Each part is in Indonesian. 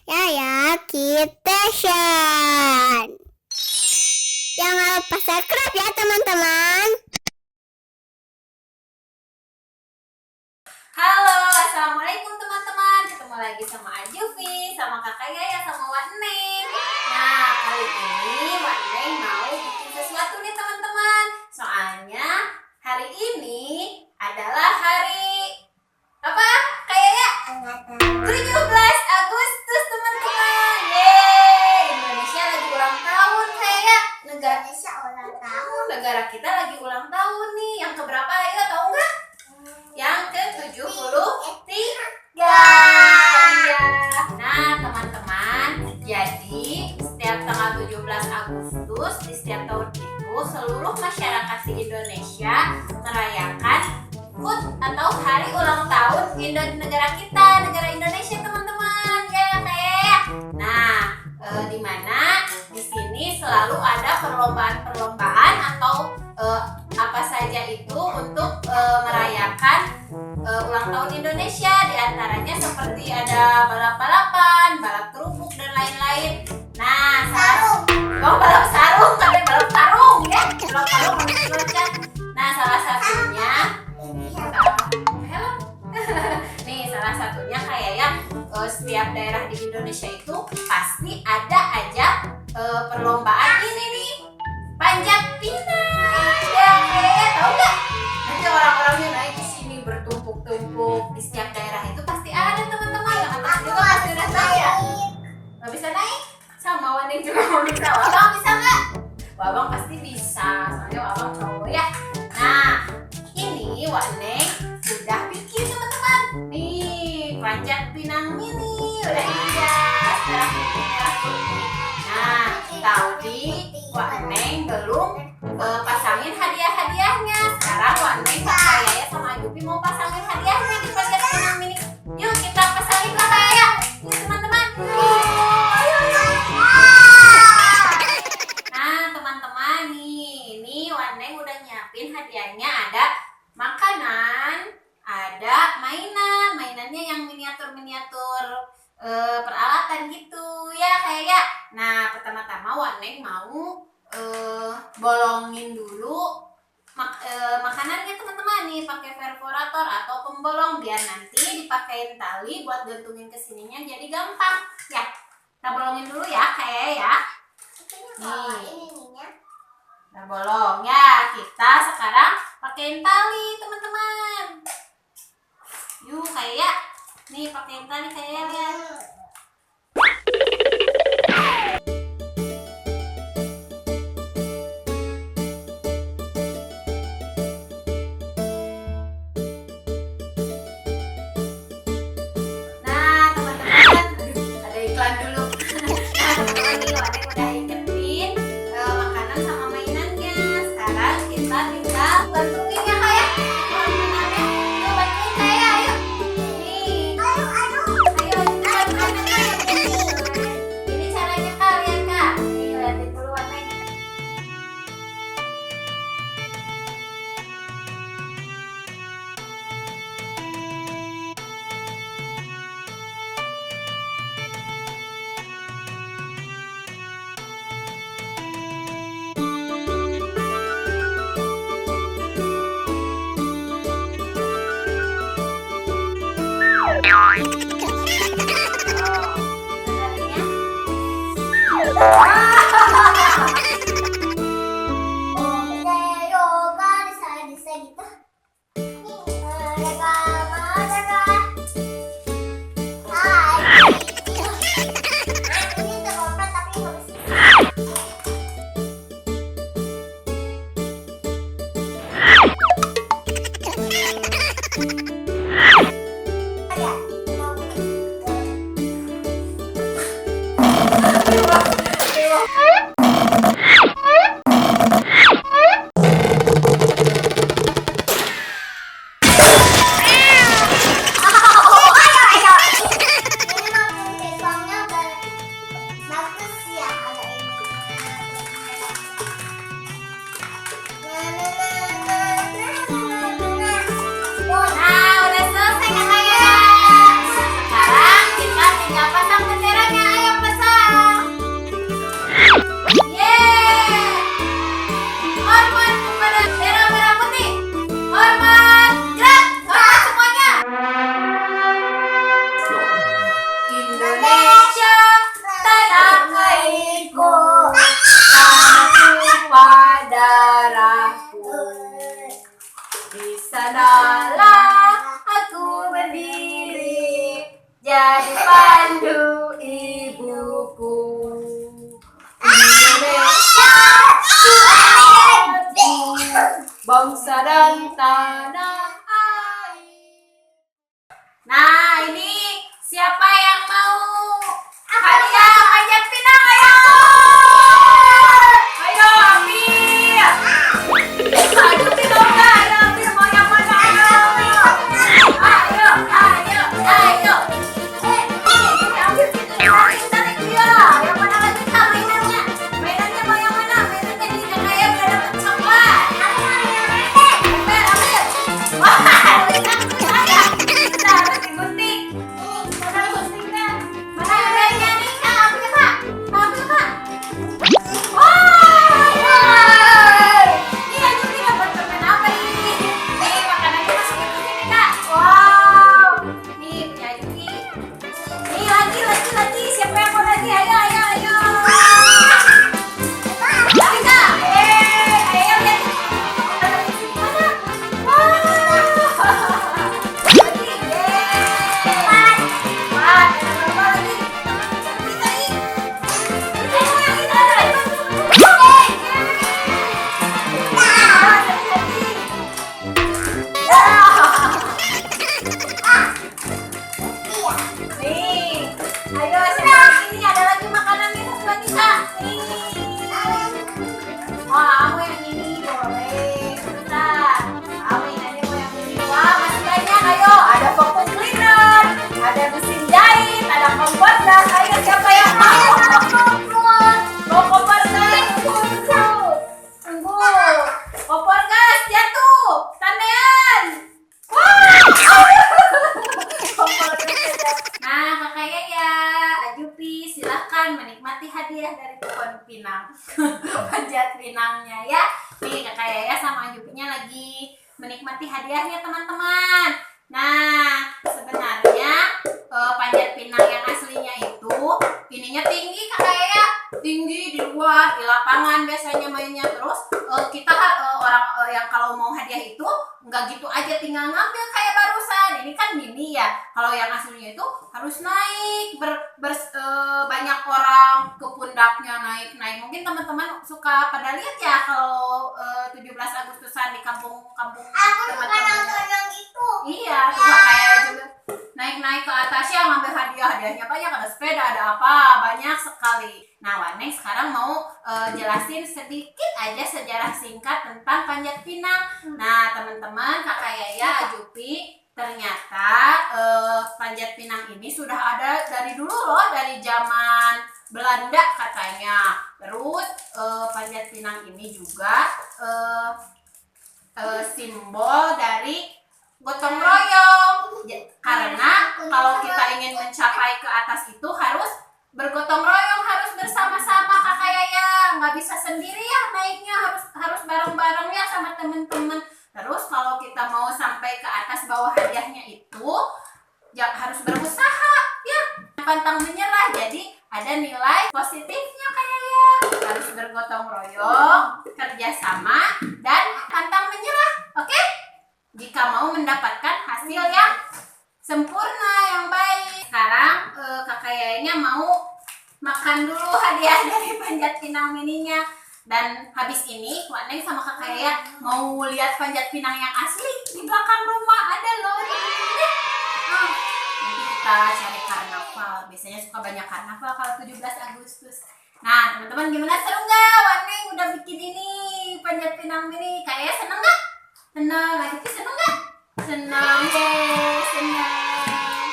Yaya Kitchen. Jangan lupa subscribe ya teman-teman. Halo, assalamualaikum teman-teman. Ketemu lagi sama Ajufi, sama kakak Yaya, sama Wak Neng. Nah, kali ini Wak Neng mau bikin sesuatu nih teman-teman. Soalnya hari ini adalah hari apa? Kak Yaya? 17 Agustus teman-teman. Yeay, Indonesia lagi ulang tahun Kak Yaya. Negara kita lagi ulang tahun nih. Yang keberapa Yaya tahu nggak? Yang ke-73. Iya. Nah, teman-teman, jadi setiap tanggal 17 Agustus di setiap tahun itu seluruh masyarakat di Indonesia merayakan HUT atau Hari Ulang Tahun negara kita, negara Indonesia, teman-teman. Ya, kayak. Nah, di mana di sini selalu ada perlombaan atau apa saja itu untuk merayakan ulang tahun Indonesia. Di antaranya seperti ada balap-balapan, balap kerupuk dan lain-lain. Nah, balap sarung, tapi balap tarung ya. Balap tarung menunjukkan. Nah, salah satunya helm. Nih, salah satunya kayak ya setiap daerah di Indonesia itu pasti ada aja perlombaan ini nih, panjat pinang. Ya, kayak tahu nggak? Nanti orang-orangnya naik ke sini bertumpuk-tumpuk. Di setiap daerah itu pasti ada teman-teman. Yang atas juga pasti udah tahu ya. Nggak bisa naik? Sama Waning juga mau bisa. Wabang bisa nggak? Wabang pasti bisa. Soalnya Wabang cowok ya. Nah, ini Waning sudah bikin teman-teman. Nih, panjat pinang ini udah hias merah putih. Nah, tapi Waning belum pasangin hadiah-hadiahnya. Sekarang Waning kakak Yaya sama Ajufi mau pasangin hadiahnya di panjat pinang ini. Yuk kita pasangin kakak Yaya. Yuk teman-teman. Nah teman-teman nih, ini Waning udah nyiapin hadiahnya. Ada makanan, ada mainan. Mainannya yang miniatur-miniatur peralatan gitu ya kayak. Nah pertama-tama Waning mau bolongin dulu makanannya teman-teman nih pakai perforator atau pembolong biar nanti dipakein tali buat gantungin ke sininya jadi gampang ya. Kita bolongin dulu ya kayak ya. Nih. Kita bolong ya. Kita sekarang pakein tali teman-teman. Yuk kayak nih pakein tali kayak ya. jadi pandu ibuku. Indonesia bangsa dan tanah air. Nah, ini siapa yang mau hadiah panjat pinang? Ayo, ayo ambil. Ayo pinang, ayo ambil, mau yang mana? Ayo, ayo, ayo. Ambil pinang, tarik dia. Yang mana lagi kak mainannya? Mainannya mau yang mana? Mainannya di kakaknya udah dapet coklat. Ambil, ambil. Wah, bisa saya. Bisa, harus digunting. Mana guntingnya? Mana embernya nih kak? Ambil kak. Ambil kak. Wah, ini aja nih dapat permen apa ini? Nih makanannya masukin ke sini kak. Wow, nih punya Yuki. Nih lagi. Siapa yang mau lagi? Ayo, ayo, ayo. Lagi kak. Ayo lihat. Mana? Wow. Lagi. Wah, ada berapa lagi? Kita ini. Ayo yang ini ada. Nih, ayo sini ada lagi makanannya satu lagi kak. Nih, wah kamu yang ini boleh. Bentar, kamu ini mau yang ini. Wah masih banyak. Ayo, ada vacuum cleaner, ada mesin jahit, ada kompor gas. Ayo siapa yang mau? Mau kompor gas? Tunggu. Kompor gas jatuh. Tandean. Wah. Kompor gas jatuh. Nah, kakaknya ya, Ajupi silahkan menikmati hadiah dari pohon pinang. Panjat pinangnya ya. Nih kakak Yaya sama Ajupinya lagi menikmati hadiahnya teman-teman. Nah, sebenarnya panjat pinang yang aslinya itu ininya tinggi kakak Yaya, tinggi di luar di lapangan biasanya mainnya. Terus kita orang yang kalau mau hadiah itu nggak gitu aja tinggal ngambil kayak barusan. Ini kan mini ya. Kalau yang aslinya itu harus naik banyak orang ke pundaknya naik. Mungkin teman-teman suka pada lihat ya kalau 17 Agustusan di kampung-kampung teman-teman. Iya, tuh kayak juga naik-naik ke atasnya ngambil hadiahnya banyak, ada sepeda, ada apa, banyak sekali. Nah, Waneng sekarang mau jelasin sedikit aja sejarah singkat tentang panjat pinang. Nah, teman-teman, kakak Yaya, Ajupi, ternyata panjat pinang ini sudah ada dari dulu loh, dari zaman Belanda katanya. Terus panjat pinang ini juga simbol dari gotong royong. Karena kalau kita ingin mencapai ke atas itu harus bergotong royong, harus bersama-sama kakak Yaya. Nggak bisa sendiri ya naiknya, harus bareng-bareng ya sama teman-teman. Terus kalau kita mau sampai ke atas bawa hadiahnya itu ya harus berusaha ya, pantang menyerah. Jadi ada nilai positifnya kayak ya, harus bergotong royong, kerjasama, dan pantang menyerah. Oke? Jika mau mendapatkan hasil yang sempurna, yang baik. Sekarang kakak Yayanya mau makan dulu hadiah dari panjat pinang mininya. Dan habis ini Waneng sama kakak Yaya mau lihat panjat pinang yang asli di belakang rumah, ada loh. Nanti kita cari karnaval. Biasanya suka banyak karnaval kalau 17 Agustus. Nah, teman-teman gimana, seru nggak? Waneng udah bikin ini panjat pinang mini. Kayaknya seneng nggak? Senang, Ajupi seneng nggak? Senang, senang.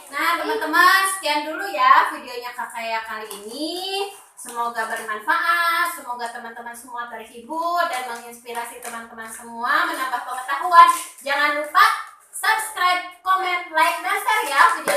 Nah teman-teman, sekian dulu ya videonya kakak Yaya kali ini. Semoga bermanfaat, semoga teman-teman semua terhibur dan menginspirasi teman-teman semua, menambah pengetahuan. Jangan lupa subscribe, komen, like, dan share ya video